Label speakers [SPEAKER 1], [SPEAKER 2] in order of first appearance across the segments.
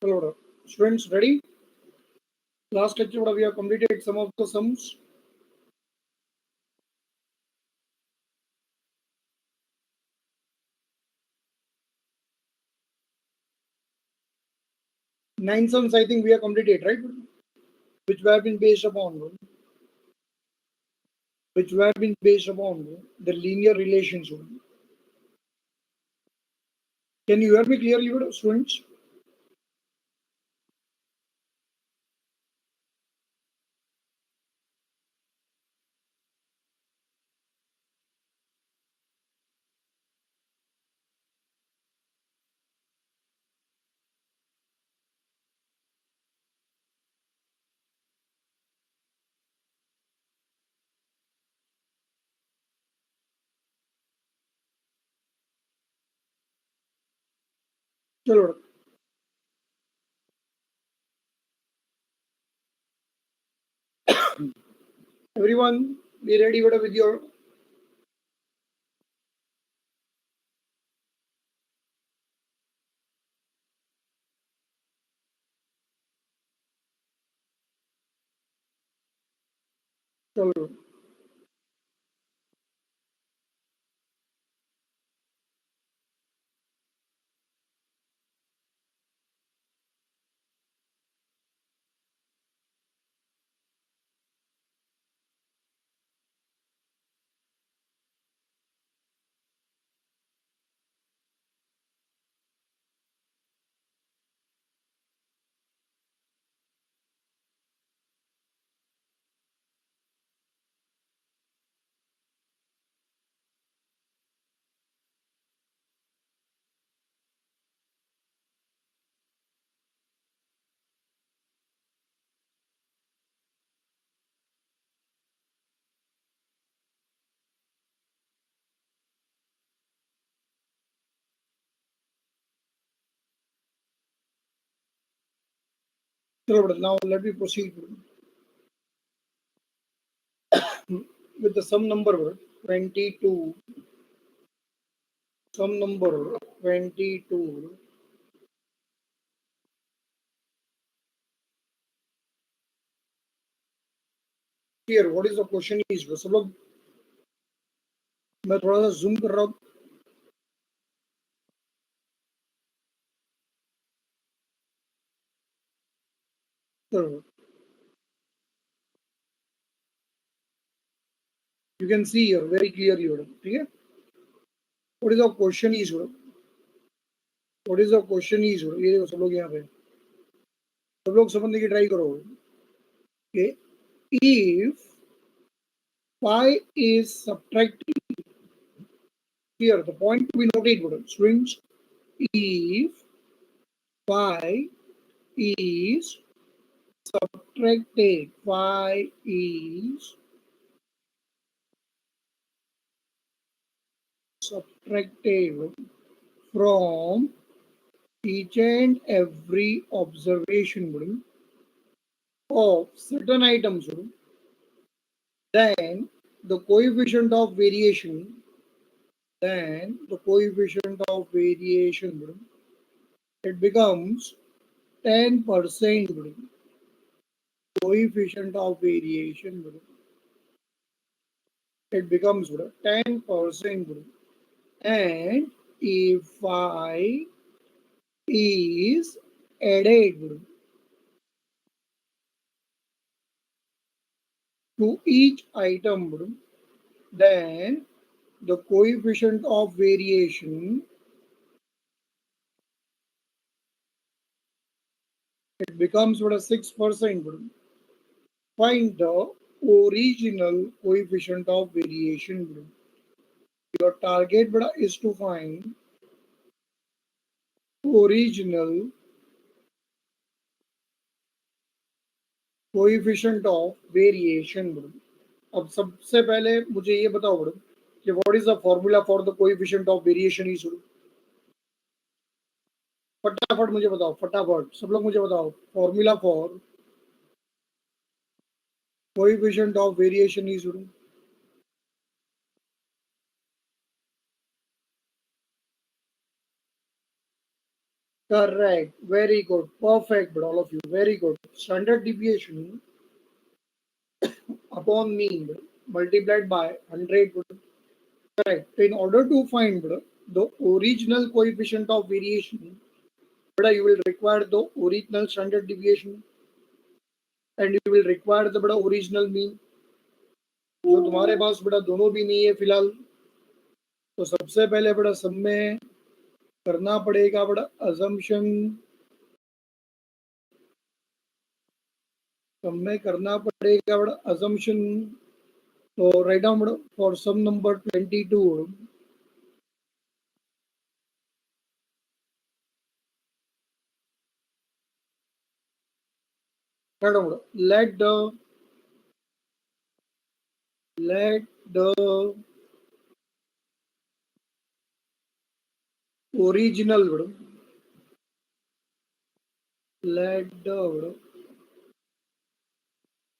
[SPEAKER 1] Hello, students, ready? Last lecture, we have completed some of the sums. Nine sums, I think we have completed, right? Which were been based upon the linear relationship. Can you hear me clearly, students? Hello. Everyone, be ready with your hello. Now let me proceed with the sum number 22. Sum number 22. Here, what is the question is? सब लोग मैं थोड़ा सा zoom कर रहा हूँ. You can see here very clearly. Okay? What is the question is? What is the question is? ये सब लोग यहाँ पे सब लोग समझने की ट्राई करो. Okay? If pi is subtracted, here the point to be noted, students. If pi is subtracted, pi is subtracted from each and every observation of certain items, then the coefficient of variation, it becomes 10%. Coefficient of variation, it becomes 10%. And if I is added to each item, then the coefficient of variation, it becomes 6%. Find the original coefficient of variation. Your target is to find original coefficient of variation. अब सबसे पहले मुझे ये बताओ कि what is the formula for the coefficient of variation is? फटाफट मुझे बताओ, फटाफट सब लोग मुझे बताओ, formula for coefficient of variation is? Correct. Very good. Perfect, but all of you. Very good. Standard deviation upon mean multiplied by 100. Correct. In order to find the original coefficient of variation, you will require the original standard deviation and you will require the original mean. जो तुम्हारे पास दोनों भी नहीं है फिलहाल, तो सबसे पहले सब में करना पड़ेगा अजम्पशन, सब में करना पड़ेगा अजम्पशन. तो write down for some number 22. let the original let the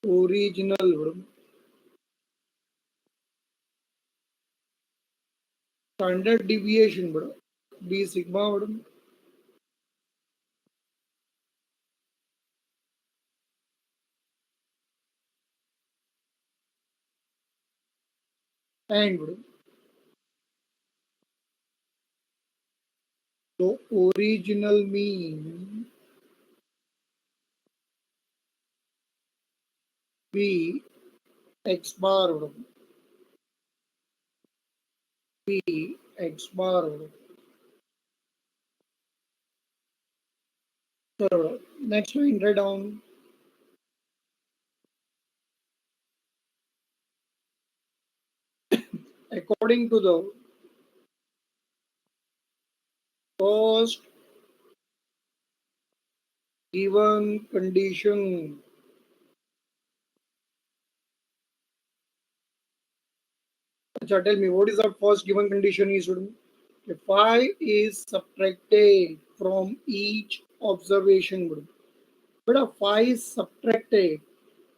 [SPEAKER 1] original standard deviation be sigma and the original mean be x bar be x bar. So next line write down according to the first given condition. Tell me what is our first given condition is if phi is subtracted from each observation. But a phi is subtracted.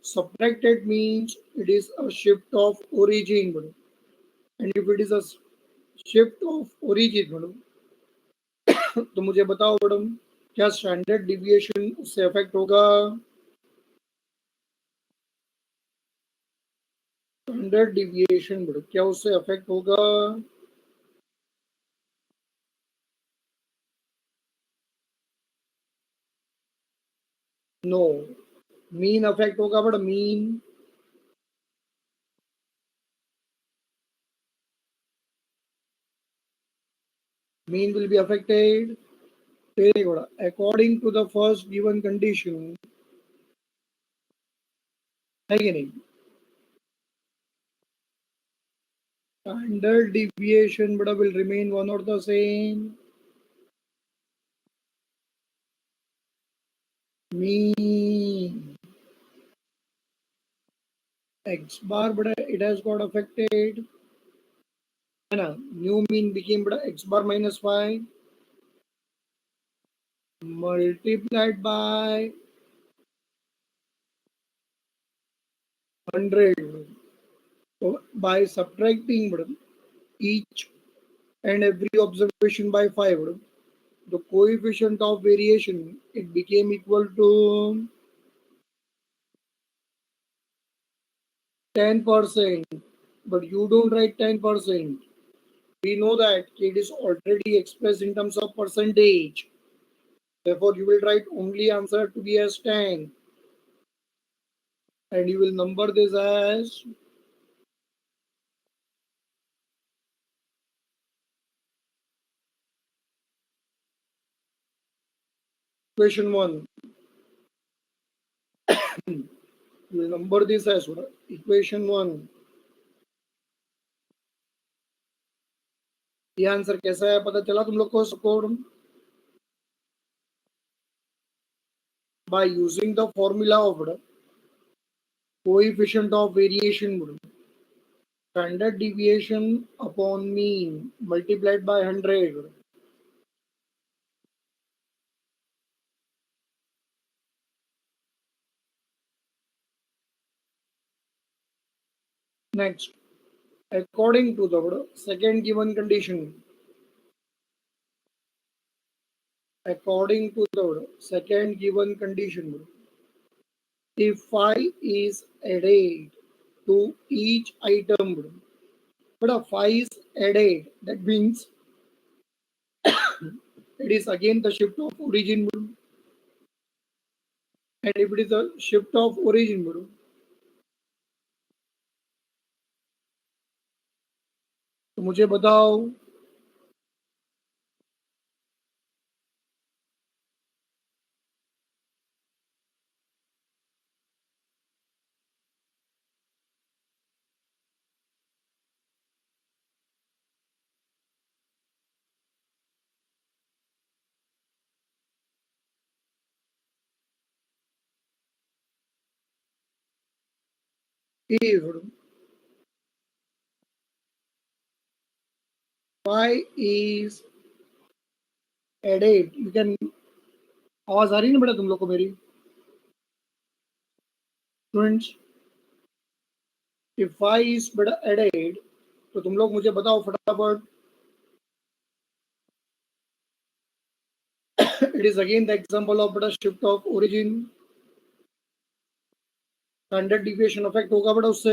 [SPEAKER 1] Subtracted means it is a shift of origin. And if it is a shift of origin, तो मुझे बताओ madam क्या standard deviation उससे affect होगा? Standard deviation क्या उससे affect होगा? No. Mean affect होगा mean will be affected. According to the first given condition, है कि नहीं? Standard deviation will remain one or the same. Mean x bar it has got affected. है ना? New mean became x bar minus 5 multiplied by 100. So by subtracting each and every observation by 5, the coefficient of variation it became equal to 10%. But you don't write 10%. We know that it is already expressed in terms of percentage. Therefore, you will write only answer to be as 10. And you will number this as equation 1. You will number this as equation 1. ये answer कैसा है पता चला तुम लोग को score? By using the formula of coefficient of variation, standard deviation upon mean multiplied by 100. Next, according to the second given condition, according to the second given condition, if 5 is added to each item, but a 5 is added, that means it is again the shift of origin. And if it is a shift of origin, तो मुझे बताओ if 5 is added, you can, आवाज आ रही है ना बेटा तुम लोग को मेरी स्टूडेंट्स? if 5 is बेटा added, तो तुम लोग मुझे बताओ फटाफट. It is again the example of बेटा shift of origin. Standard deviation effect होगा बेटा उससे.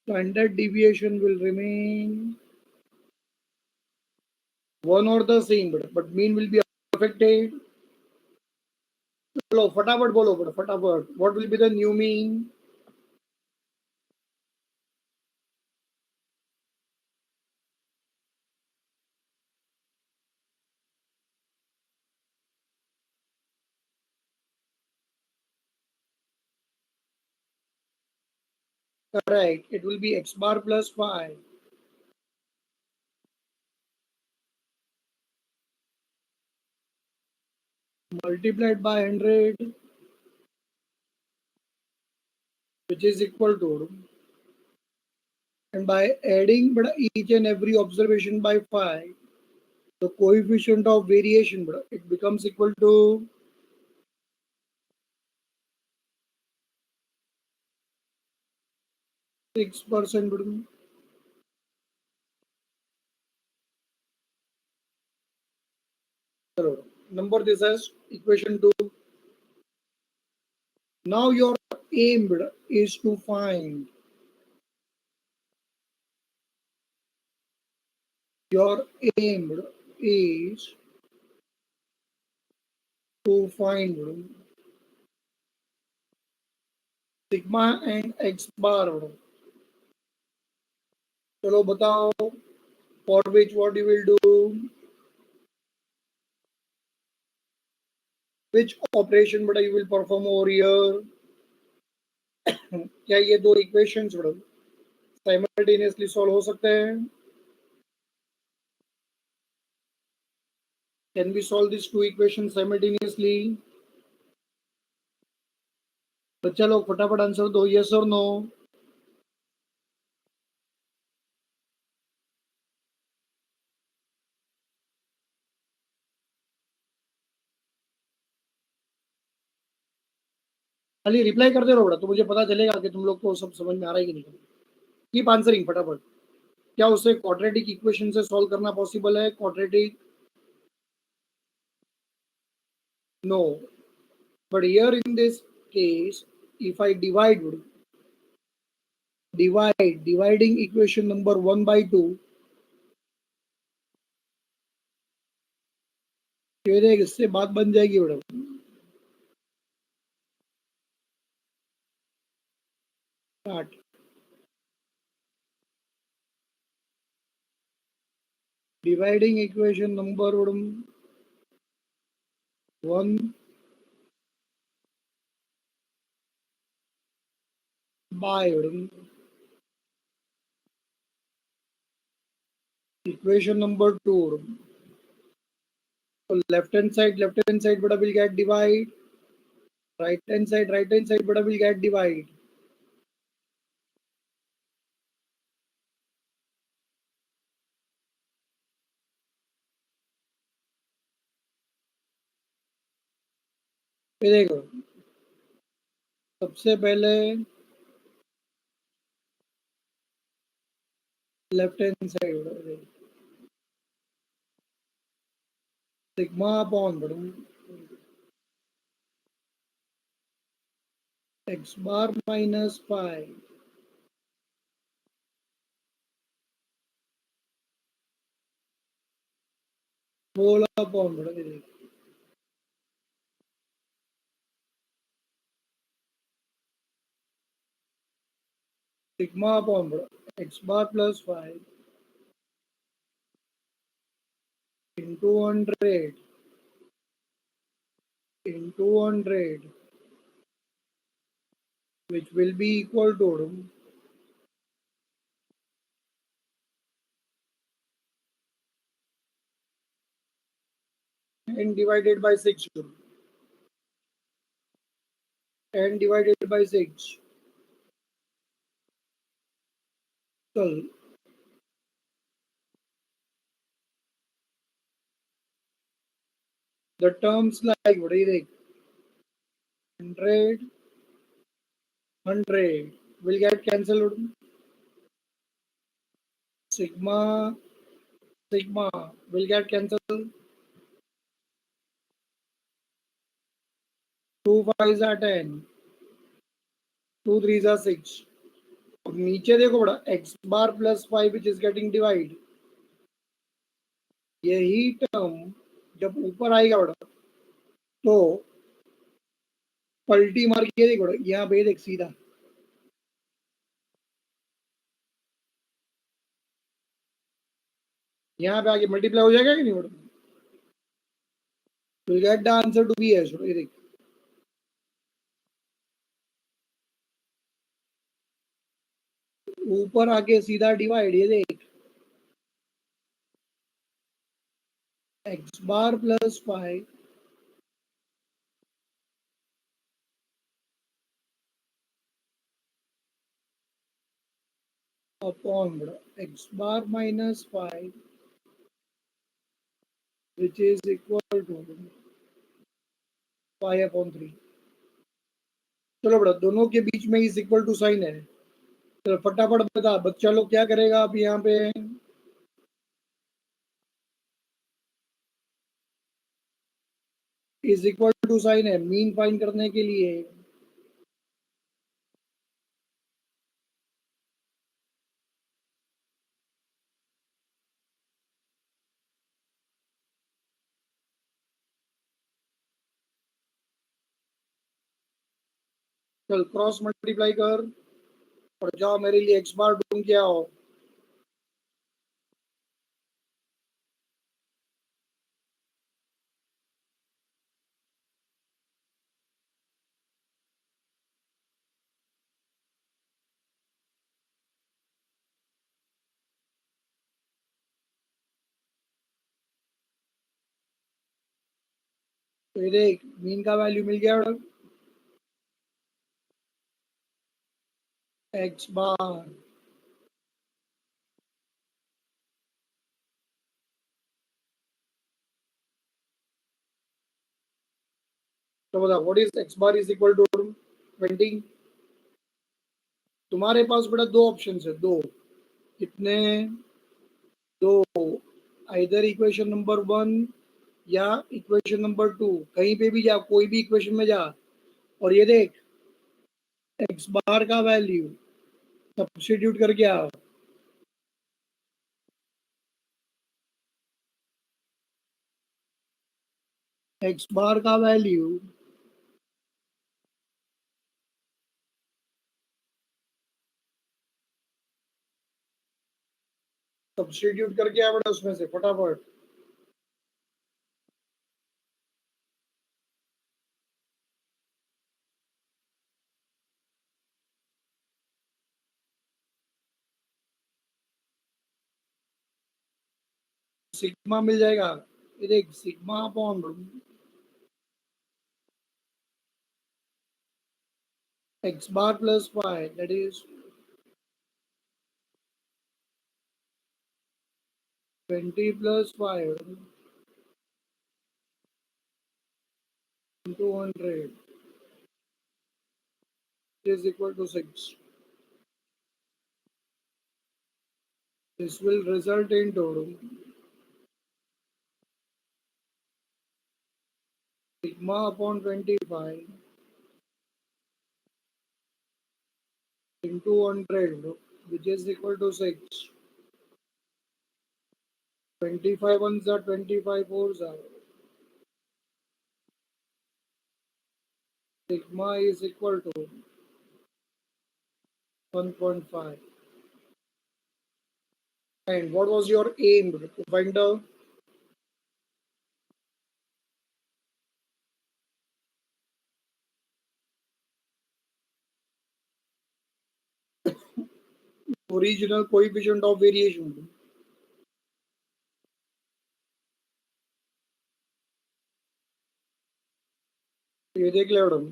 [SPEAKER 1] Standard deviation will remain one or the same, but mean will be affected. चलो फटाफट बोलो बेटा फटाफट. What will be the new mean? Correct. It will be x bar plus 5 multiplied by 100, which is equal to, and by adding each and every observation by 5, the coefficient of variation it becomes equal to 6%. Number this as equation 2. Now your aim is to find your aim is to find sigma and x bar. चलो बताओ, for which what you will do, which operation you will perform over here. क्या ये दो equations simultaneously solve हो सकते हैं? Can we solve these two equations simultaneously? बच्चा लोग फटाफट आंसर दो, yes or no. खाली रिप्लाई करते रहो बेटा, तो मुझे पता चलेगा कि तुम लोग को सब समझ में आ रहा है कि नहीं. कीप आंसरिंग फटाफट. क्या उसे क्वाड्रेटिक इक्वेशन से सॉल्व करना पॉसिबल है? Quadratic no, but here in this case if I dividing equation number 1 by 2, फिर इससे बात बन जाएगी बेटा. Start. Dividing equation number 1 by equation number 2. So left hand side beta will get divide. Right hand side beta will get divide. ये देखो, सबसे पहले left hand side sigma upon x bar minus five whole upon sigma upon x bar plus five into 100 into 100 which will be equal to n divided by 6 n divided by 6 so the terms like what is it 100 100 will get cancelled sigma sigma will get cancelled 2 5s are 10 2 3s are 6 अब नीचे देखो बड़ा x bar plus 5 which is getting divide यही term जब ऊपर आएगा बड़ा तो पलटी मार के देखो बड़ा यहाँ पे देख सीधा यहाँ पे आगे मल्टीप्लाई हो जाएगा कि नहीं बड़ा तो get the answer to be as ये देख ऊपर आके सीधा डिवाइड ये देख x bar plus 5 upon x bar minus 5 which is equal to 5/3 चलो बड़ा दोनों के बीच में इज इक्वल टू साइन है तो फटाफट बता बच्चा लोग क्या करेगा आप यहाँ पे इज इक्वल टू साइन है मीन फाइंड करने के लिए चल क्रॉस मल्टीप्लाई कर और जाओ मेरे लिए एक्स बार ढूंढ के आओ तो ये देख मीन का वैल्यू मिल गया बड़ा एक्स बार तो बता what is x bar is equal to 20 तुम्हारे पास बेटा दो ऑप्शन है दो कितने दो आइदर इक्वेशन नंबर 1 या इक्वेशन नंबर 2 कहीं पे भी जा कोई भी इक्वेशन में जा और ये देख एक्स बार का वैल्यू सब्स्टिट्यूट करके आओ एक्स बार का वैल्यू सब्स्टिट्यूट करके आ बेटा उसमें से फटाफट सिग्मा मिल जाएगा ये देख sigma upon x bar plus 5 that is 20 plus 5 into 100 is equal to 6. This will result into sigma upon 25 into 100, which is equal to 6. 25 ones are 25 fours are. Sigma is equal to 1.5. And what was your aim? To find the original coefficient of variation. ये देख ले madam,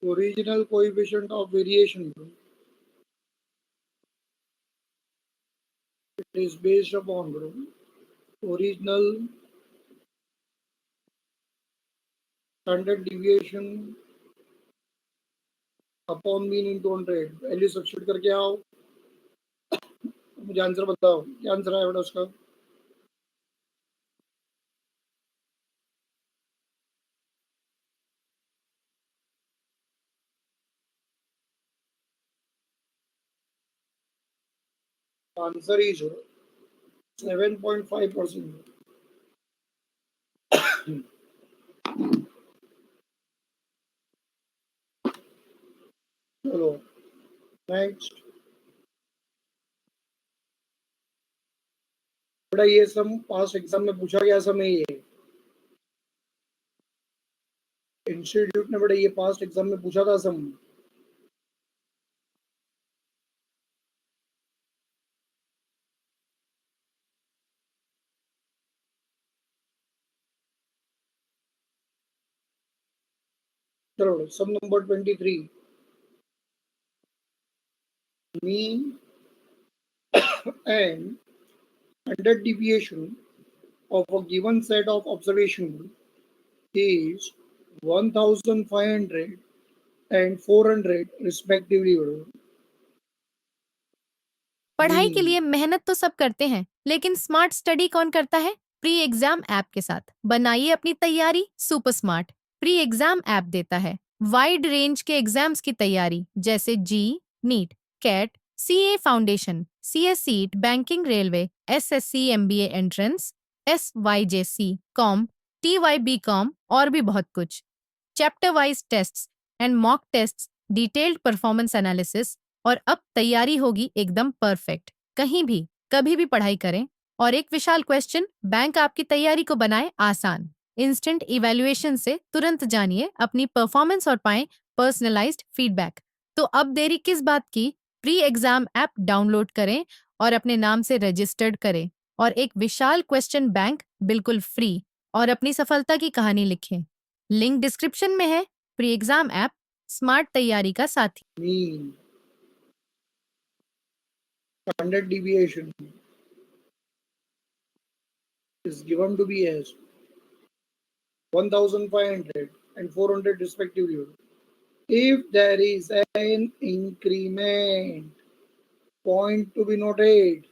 [SPEAKER 1] original coefficient of variation. It is based upon original standard deviation upon mean into 100. Value substitute करके आओ, मुझे answer बताओ, क्या answer आया बेटा उसका? Answer is 7.5%. चलो नेक्स्ट बेटा, ये सम पास एग्जाम में पूछा गया सम है ये इंस्टीट्यूट ने बेटा, ये पास्ट एग्जाम में पूछा था सम. चलो सम number 23. Mean and standard deviation of a given set of observation is 1500 and 400 respectively.
[SPEAKER 2] पढ़ाई के लिए मेहनत तो सब करते हैं, लेकिन स्मार्ट स्टडी कौन करता है? प्री एग्जाम ऐप के साथ बनाइए अपनी तैयारी super smart. Pre exam app देता है वाइड रेंज के एग्जाम्स की तैयारी, जैसे JEE, NEET, CAT, CA foundation, CSEET, banking, railway, SSC, MBA entrance, SYJC, com, TYB com और भी बहुत कुछ. Chapter wise tests and mock tests, detailed performance analysis, और अब तैयारी होगी एकदम परफेक्ट. कहीं भी कभी भी पढ़ाई करें. और एक विशाल क्वेश्चन बैंक आपकी तैयारी को बनाए आसान. इंस्टेंट इवैल्यूएशन से तुरंत जानिए अपनी परफॉर्मेंस और पाएं पर्सनलाइज्ड फीडबैक. तो अब देरी किस बात की? प्री एग्जाम ऐप डाउनलोड करें और अपने नाम से रजिस्टर्ड करें और एक विशाल क्वेश्चन बैंक बिल्कुल फ्री और अपनी सफलता की कहानी लिखें. लिंक डिस्क्रिप्शन में है. प्री एग्जाम ऐप स्मार्ट तैयारी का साथी.
[SPEAKER 1] Mean standard deviation is given to be as 1500 and 400 respectively. If there is an increment, point to be noted,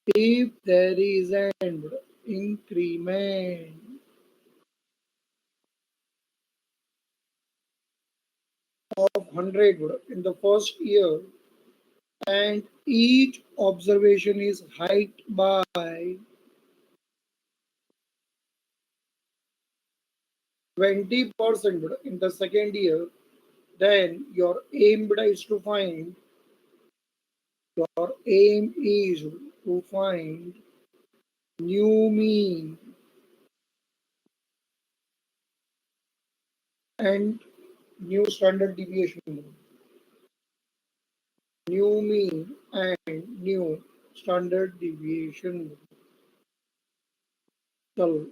[SPEAKER 1] if there is an increment of 100 in the first year and each observation is hiked by 20% in the second year, then your aim is to find new mean and new standard deviation. New mean and new standard deviation. चलो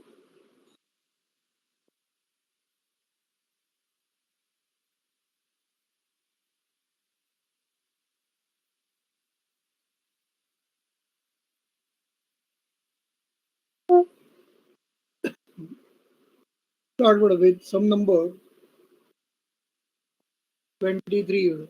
[SPEAKER 1] start with some number 23.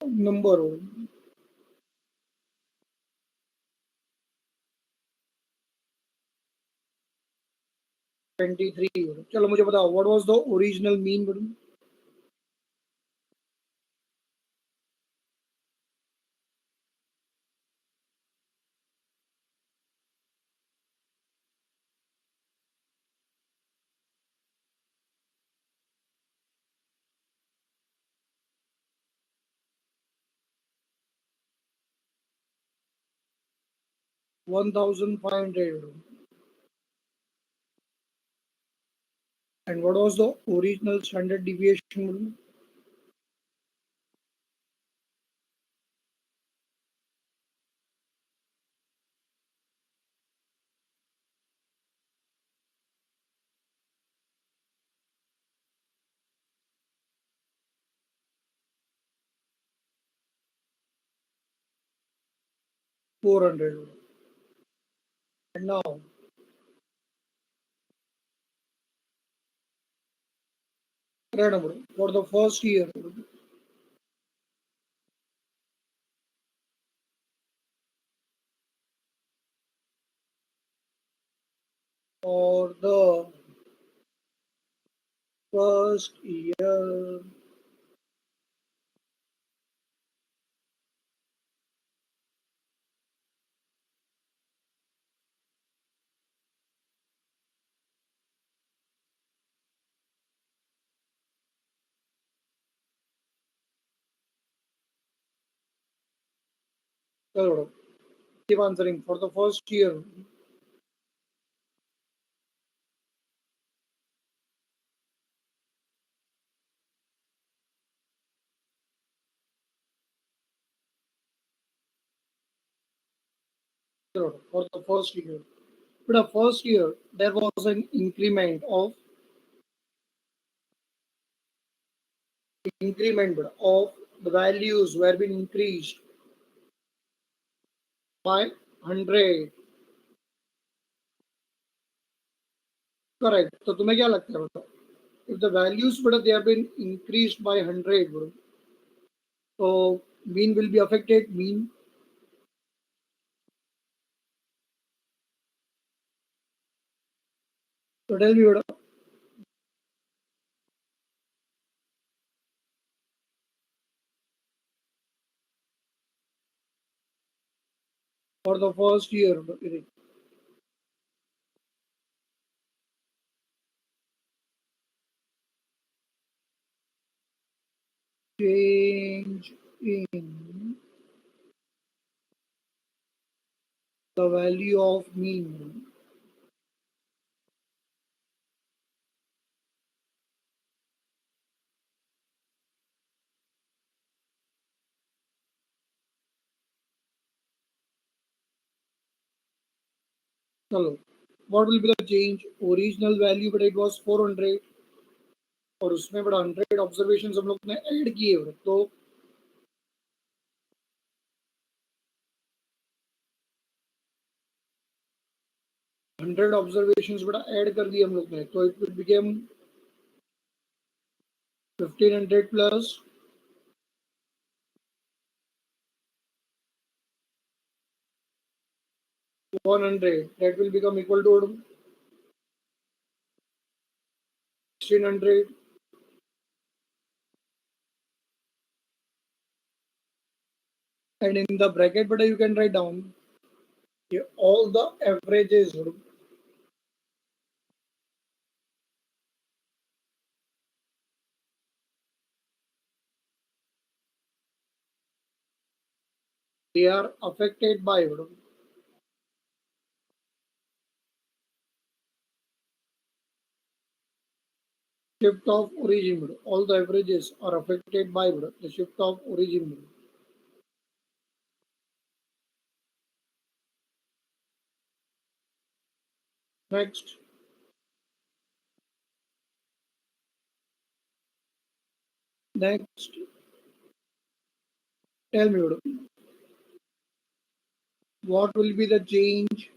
[SPEAKER 1] Number 23. चलो मुझे बताओ, what was the original mean? 1500. And what was the original standard deviation? 400. And now for the first year, for the first year, keep answering. For the first year, for the first year. But the first year, there was an increment of the values were being increased by 100. Correct. तो तुम्हें क्या लगता है बताओ? If the values but they have been increased by 100, bro, so mean will be affected. Mean. So tell me, bro, for the first year, change in the value of mean. चलो, what will be the change? Original value but it was 400 और उसमें बड़ा 100 observation हम लोग ने add किए हुए, तो 100 ऑब्जर्वेशन बड़ा ऐड कर दिए हम लोग ने, तो it will become 1500 plus 100, that will become equal to 1600. And in the bracket but you can write down all the averages, they are affected by shift of origin. All the averages are affected by the shift of origin. Next. Next. Tell me, madam, what will be the change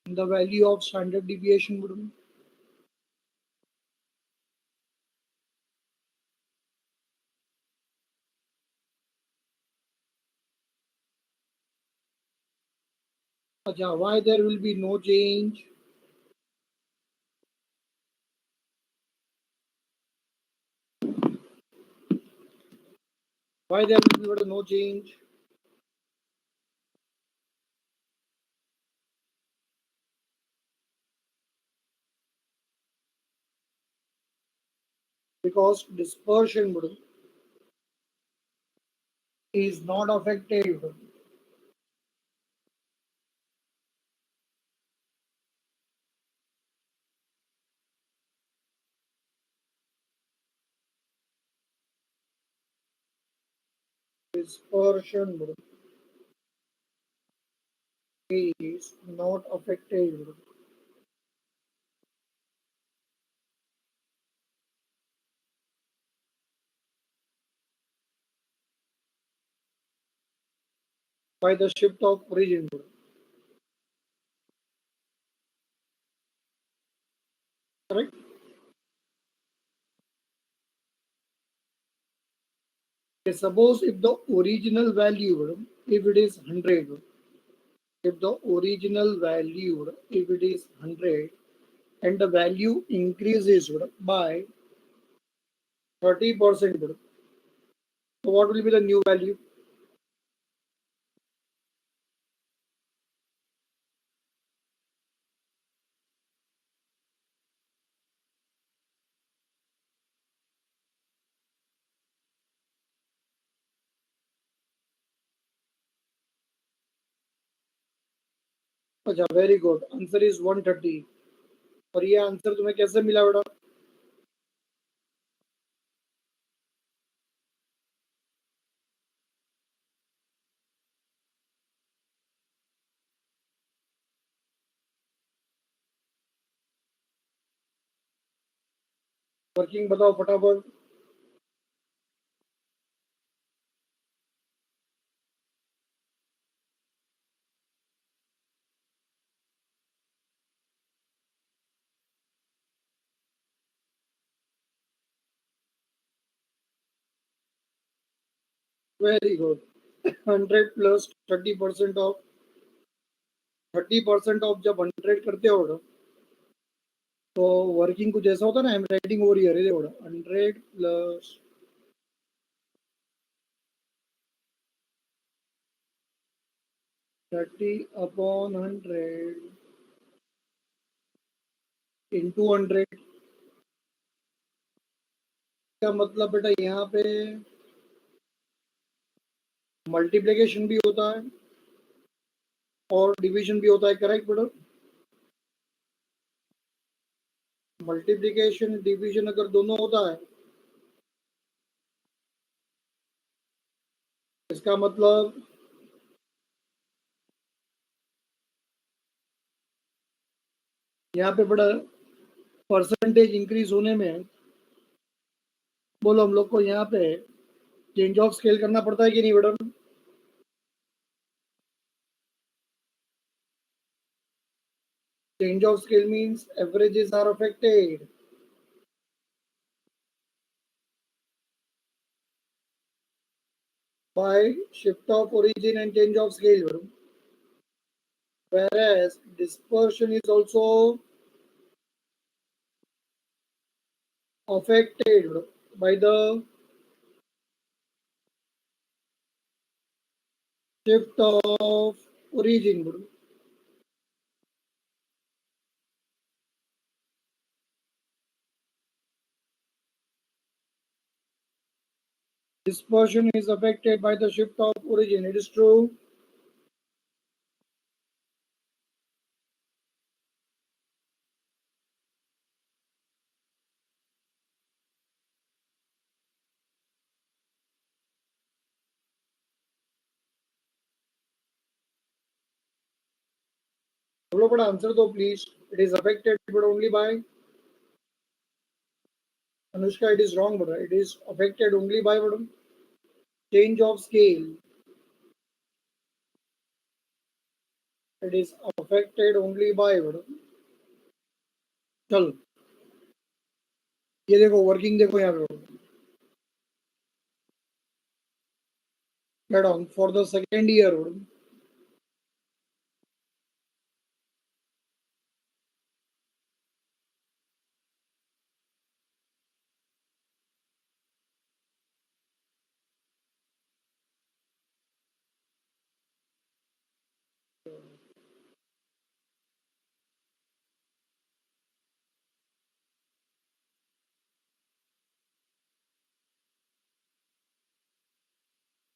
[SPEAKER 1] in the value of standard deviation, madam? Acha, why there will be no change? Why there will be madam, no change? Because dispersion, madam, is not affected. Madam. Dispersion, madam, is not affected. Madam. By the shift of origin, madam. Correct? Okay, suppose if the original value, madam, if it is 100, madam, if the original value, if it is 100, and the value increases by 30%, so what will be the new value? अच्छा, very good, answer is 130। और ये answer तुम्हें कैसे मिला बेटा? Working बताओ फटाफट। Very good. 100 plus 30% of जब 100 करते हो ना, तो वर्किंग कुछ ऐसा होता है ना, हैंड राइटिंग हो रही है, देखो 100 प्लस 30/100 इंटू 100 का मतलब बेटा यहाँ पे मल्टीप्लिकेशन भी होता है और डिवीजन भी होता है, करेक्ट बेटा? मल्टीप्लिकेशन डिवीजन अगर दोनों होता है, इसका मतलब यहाँ पे बड़ा परसेंटेज इंक्रीज होने में, बोलो हम लोग को यहाँ पे चेंज ऑफ स्केल करना पड़ता है कि नहीं madam? Change of scale means averages are affected by shift of origin and change of scale, madam. Whereas dispersion is also affected by the shift of origin, madam. Dispersion is affected by the shift of origin. It is true. बोलो बड़ा answer दो please. It is affected but only by. Anushka, it is wrong, but it is affected only by what? Change of scale. It is affected only by what? चलो ये देखो working देखो यहाँ पे. Get on for the second year.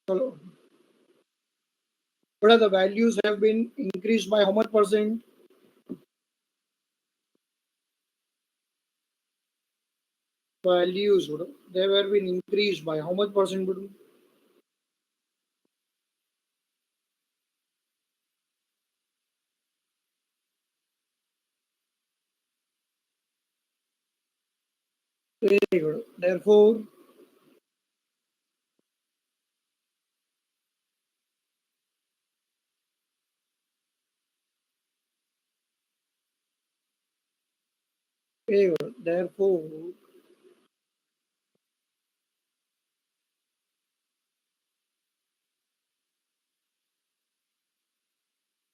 [SPEAKER 1] चलो बड़ा the values have been increased by how much percent? Values they have been increased by how much percent? Very good. Therefore, very good. Therefore,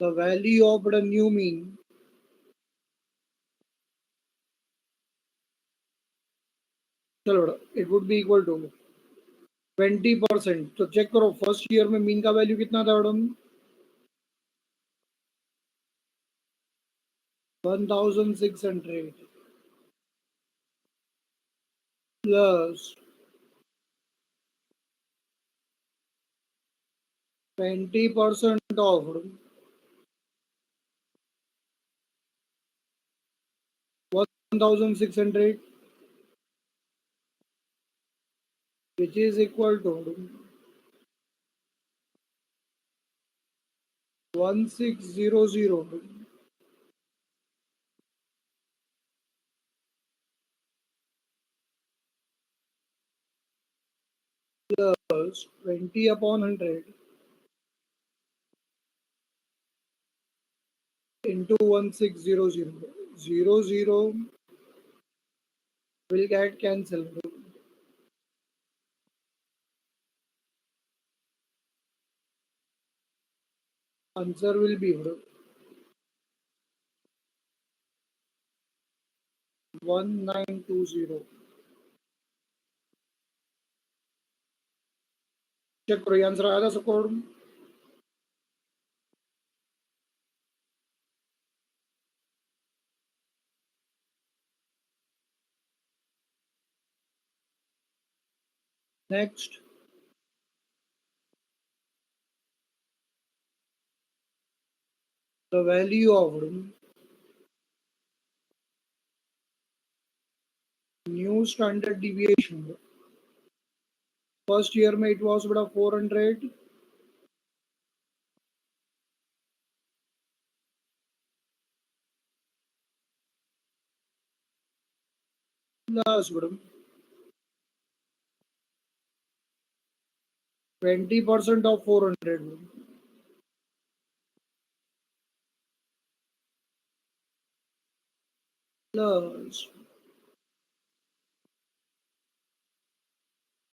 [SPEAKER 1] the value of the new mean चलो it would be equal to 20%. तो check करो first year में mean का value कितना था madam? 1600 plus 20% of 1600 which is equal to 1600 plus 20 upon 100 into 1600. 00 will get cancelled. Answer will be 1920. Check करो ये answer आया था सबको. Next, the value of new standard deviation. First year में it was बड़ा 400 plus 20% of 400 plus